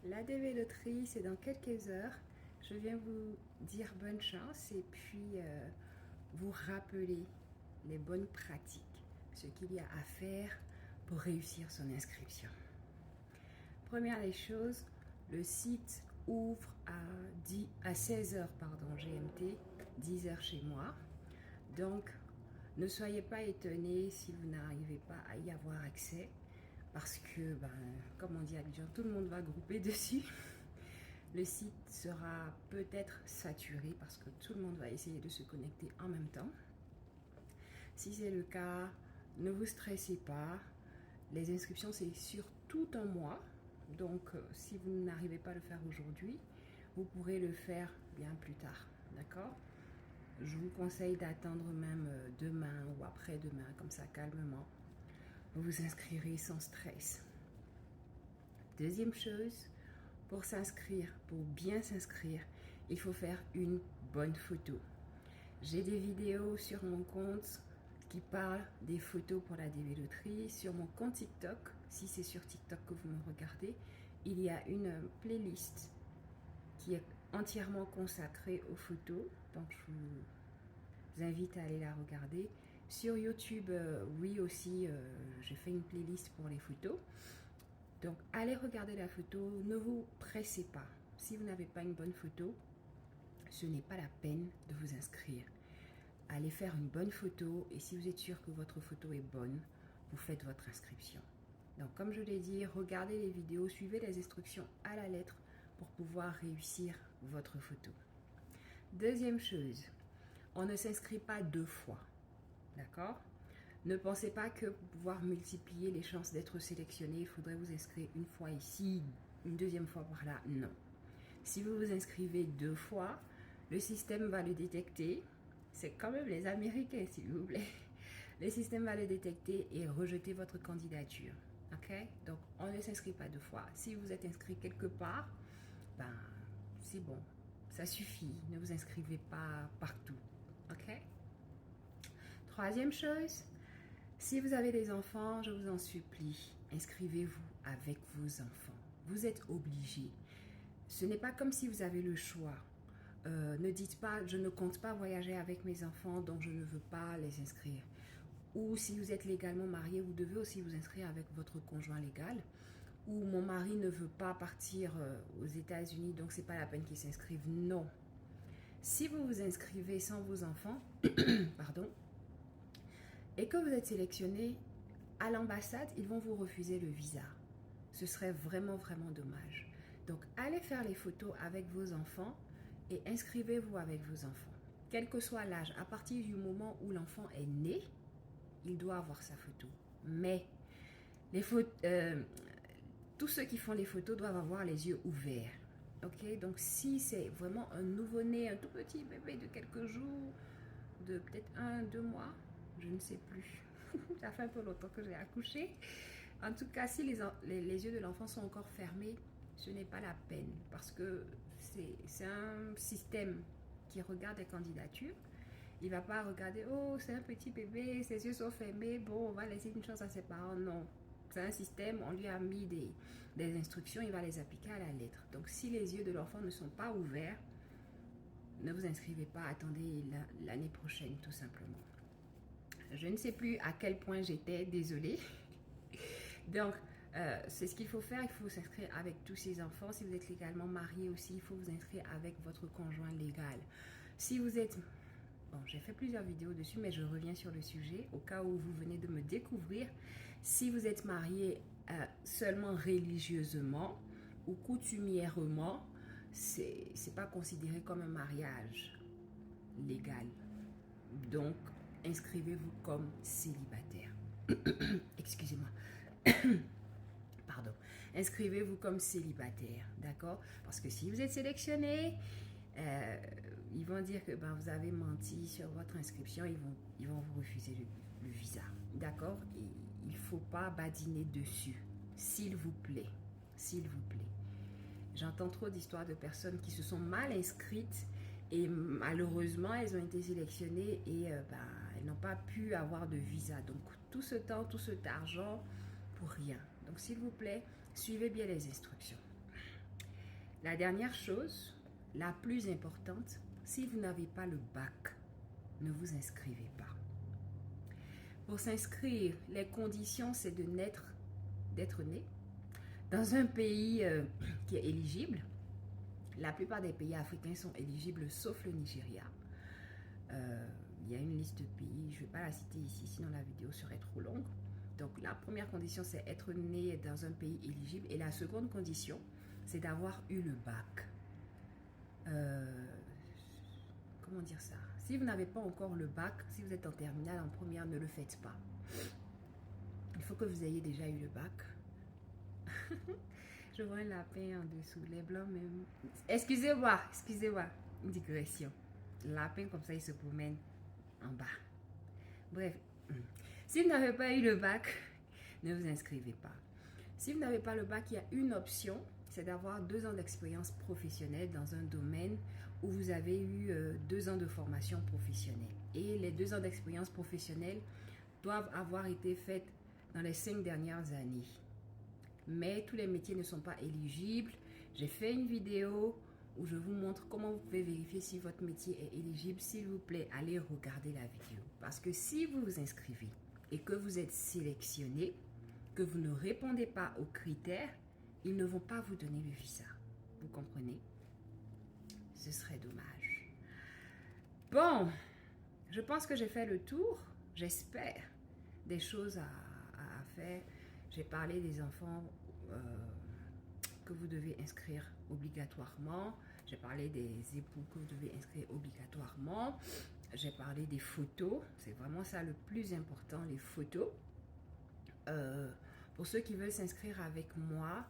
La dévéloterie, c'est dans quelques heures. Je viens vous dire bonne chance et puis vous rappeler les bonnes pratiques, ce qu'il y a à faire pour réussir son inscription. Première des choses, le site ouvre à 16h GMT, 10h chez moi. Donc, ne soyez pas étonnés si vous n'arrivez pas à y avoir accès parce que, comme on dit à Abidjan, tout le monde va grouper dessus. Le site sera peut-être saturé parce que tout le monde va essayer de se connecter en même temps. Si c'est le cas, ne vous stressez pas. Les inscriptions, c'est sur tout un mois. Donc, si vous n'arrivez pas à le faire aujourd'hui, vous pourrez le faire bien plus tard. D'accord? Je vous conseille d'attendre même demain ou après-demain, comme ça, calmement. Vous vous inscrirez sans stress. Deuxième chose, pour s'inscrire, pour bien s'inscrire, il faut faire une bonne photo. J'ai des vidéos sur mon compte qui parlent des photos pour la dévéloterie. Sur mon compte TikTok, si c'est sur TikTok que vous me regardez, il y a une playlist qui est entièrement consacrée aux photos. Donc, je vous invite à aller la regarder. Sur YouTube, oui aussi, j'ai fait une playlist pour les photos. Donc, allez regarder la photo. Ne vous pressez pas. Si vous n'avez pas une bonne photo, ce n'est pas la peine de vous inscrire. Allez faire une bonne photo et si vous êtes sûr que votre photo est bonne, vous faites votre inscription. Donc, comme je l'ai dit, regardez les vidéos, suivez les instructions à la lettre pour pouvoir réussir votre photo. Deuxième chose, on ne s'inscrit pas deux fois. D'accord? Ne pensez pas que pour pouvoir multiplier les chances d'être sélectionné, il faudrait vous inscrire une fois ici, une deuxième fois par là. Non. Si vous vous inscrivez deux fois, le système va le détecter. C'est quand même les Américains, s'il vous plaît. Le système va le détecter et rejeter votre candidature. Ok? Donc, on ne s'inscrit pas deux fois. Si vous êtes inscrit quelque part, c'est bon. Ça suffit. Ne vous inscrivez pas partout. Ok? Troisième chose, si vous avez des enfants, je vous en supplie, inscrivez-vous avec vos enfants. Vous êtes obligés. Ce n'est pas comme si vous avez le choix. Ne dites pas, je ne compte pas voyager avec mes enfants, donc je ne veux pas les inscrire. Ou si vous êtes légalement marié, vous devez aussi vous inscrire avec votre conjoint légal. Ou mon mari ne veut pas partir aux États-Unis, donc c'est pas la peine qu'il s'inscrive. Non. Si vous vous inscrivez sans vos enfants, pardon, et que vous êtes sélectionné à l'ambassade, ils vont vous refuser le visa. Ce serait vraiment, vraiment dommage. Donc, allez faire les photos avec vos enfants et inscrivez-vous avec vos enfants. Quel que soit l'âge, à partir du moment où l'enfant est né, il doit avoir sa photo. Mais tous ceux qui font les photos doivent avoir les yeux ouverts. Ok, donc si c'est vraiment un nouveau-né, un tout petit bébé de quelques jours, de peut-être 1, 2 mois, je ne sais plus. Ça fait un peu longtemps que j'ai accouché. En tout cas, si les yeux de l'enfant sont encore fermés, ce n'est pas la peine parce que c'est un système qui regarde les candidatures. Il ne va pas regarder, oh, c'est un petit bébé, ses yeux sont fermés, bon, on va laisser une chance à ses parents. Non, c'est un système, on lui a mis des instructions, il va les appliquer à la lettre. Donc, si les yeux de l'enfant ne sont pas ouverts, ne vous inscrivez pas, attendez l'année prochaine, tout simplement. Je ne sais plus à quel point j'étais, désolée. Donc, c'est ce qu'il faut faire. Il faut s'inscrire avec tous ses enfants. Si vous êtes légalement marié aussi, il faut vous inscrire avec votre conjoint légal. Si vous êtes... Bon, j'ai fait plusieurs vidéos dessus, mais je reviens sur le sujet au cas où vous venez de me découvrir. Si vous êtes marié seulement religieusement ou coutumièrement, c'est pas considéré comme un mariage légal. Donc, inscrivez-vous comme célibataire. Excusez-moi. Pardon. Inscrivez-vous comme célibataire, d'accord? Parce que si vous êtes sélectionné, ils vont dire que vous avez menti sur votre inscription, ils vont vous refuser le visa, d'accord? Il ne faut pas badiner dessus, s'il vous plaît, s'il vous plaît. J'entends trop d'histoires de personnes qui se sont mal inscrites et malheureusement, elles ont été sélectionnées et elles n'ont pas pu avoir de visa. Donc, tout ce temps, tout cet argent pour rien. Donc, s'il vous plaît, suivez bien les instructions. La dernière chose, la plus importante, si vous n'avez pas le bac, ne vous inscrivez pas. Pour s'inscrire, les conditions, c'est d'être né dans un pays qui est éligible. La plupart des pays africains sont éligibles, sauf le Nigeria. Il y a une liste de pays, je ne vais pas la citer ici, sinon la vidéo serait trop longue. Donc la première condition, c'est être né dans un pays éligible. Et la seconde condition, c'est d'avoir eu le bac. Comment dire ça? Si vous n'avez pas encore le bac, si vous êtes en terminale, en première, ne le faites pas. Il faut que vous ayez déjà eu le bac. Je vois un lapin en dessous, les blancs même. Excusez-moi, une digression. Lapin comme ça, il se promène en bas. Bref, si vous n'avez pas eu le bac, ne vous inscrivez pas. Si vous n'avez pas le bac, il y a une option, c'est d'avoir 2 ans d'expérience professionnelle dans un domaine où vous avez eu 2 ans de formation professionnelle. Et les 2 ans d'expérience professionnelle doivent avoir été faites dans les 5 dernières années. Mais tous les métiers ne sont pas éligibles. J'ai fait une vidéo où je vous montre comment vous pouvez vérifier si votre métier est éligible. S'il vous plaît, allez regarder la vidéo. Parce que si vous vous inscrivez et que vous êtes sélectionné, que vous ne répondez pas aux critères, ils ne vont pas vous donner le visa. Vous comprenez? Ce serait dommage. Bon, je pense que j'ai fait le tour. J'espère des choses à faire. J'ai parlé des enfants que vous devez inscrire obligatoirement. J'ai parlé des époux que vous devez inscrire obligatoirement. J'ai parlé des photos. C'est vraiment ça le plus important, les photos. Pour ceux qui veulent s'inscrire avec moi,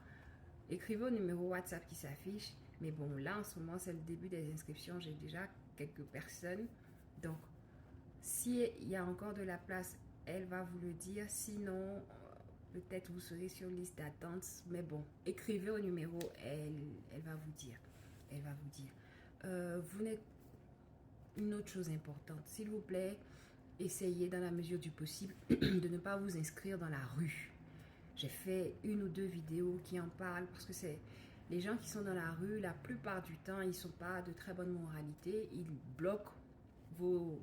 écrivez au numéro WhatsApp qui s'affiche. Mais bon, là, en ce moment, c'est le début des inscriptions. J'ai déjà quelques personnes. Donc, s'il y a encore de la place, elle va vous le dire. Sinon, peut-être vous serez sur liste d'attente. Mais bon, écrivez au numéro. Elle va vous dire. Elle va vous dire. Vous n'êtes... Une autre chose importante, s'il vous plaît, essayez dans la mesure du possible de ne pas vous inscrire dans la rue. J'ai fait 1 ou 2 vidéos qui en parlent parce que c'est les gens qui sont dans la rue, la plupart du temps, ils ne sont pas de très bonne moralité. Ils bloquent vos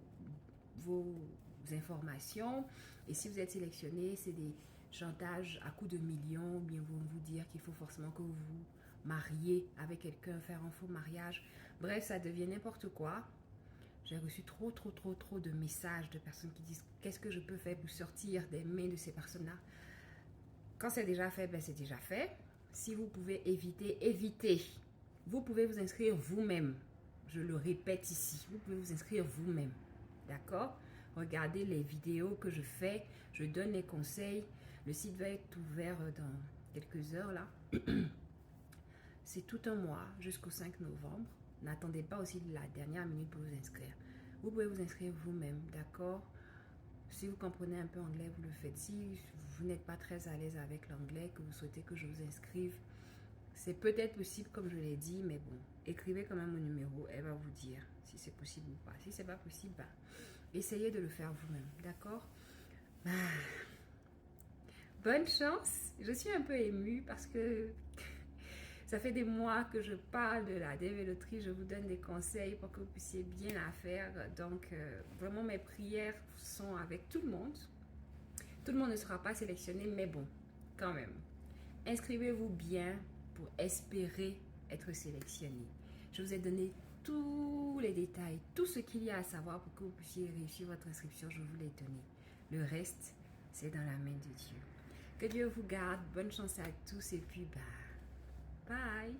informations. Et si vous êtes sélectionné, c'est des chantages à coups de millions. Ou bien vont vous dire qu'il faut forcément que vous vous mariez avec quelqu'un, faire un faux mariage. Bref, ça devient n'importe quoi. J'ai reçu trop de messages de personnes qui disent qu'est-ce que je peux faire pour sortir des mains de ces personnes-là. Quand c'est déjà fait, ben c'est déjà fait. Si vous pouvez éviter, évitez. Vous pouvez vous inscrire vous-même. Je le répète ici, vous pouvez vous inscrire vous-même. D'accord? Regardez les vidéos que je fais. Je donne les conseils. Le site va être ouvert dans quelques heures là. C'est tout un mois jusqu'au 5 novembre. N'attendez pas aussi la dernière minute pour vous inscrire. Vous pouvez vous inscrire vous-même, d'accord? Si vous comprenez un peu anglais, vous le faites. Si vous n'êtes pas très à l'aise avec l'anglais, que vous souhaitez que je vous inscrive, c'est peut-être possible, comme je l'ai dit, mais bon, écrivez quand même au numéro. Elle va vous dire si c'est possible ou pas. Si c'est pas possible, bah, essayez de le faire vous-même, d'accord? Bah, bonne chance. Je suis un peu émue parce que ça fait des mois que je parle de la DV Loterie. Je vous donne des conseils pour que vous puissiez bien la faire. Donc, vraiment, mes prières sont avec tout le monde. Tout le monde ne sera pas sélectionné, mais bon, quand même. Inscrivez-vous bien pour espérer être sélectionné. Je vous ai donné tous les détails, tout ce qu'il y a à savoir pour que vous puissiez réussir votre inscription. Je vous l'ai donné. Le reste, c'est dans la main de Dieu. Que Dieu vous garde. Bonne chance à tous et puis, bye.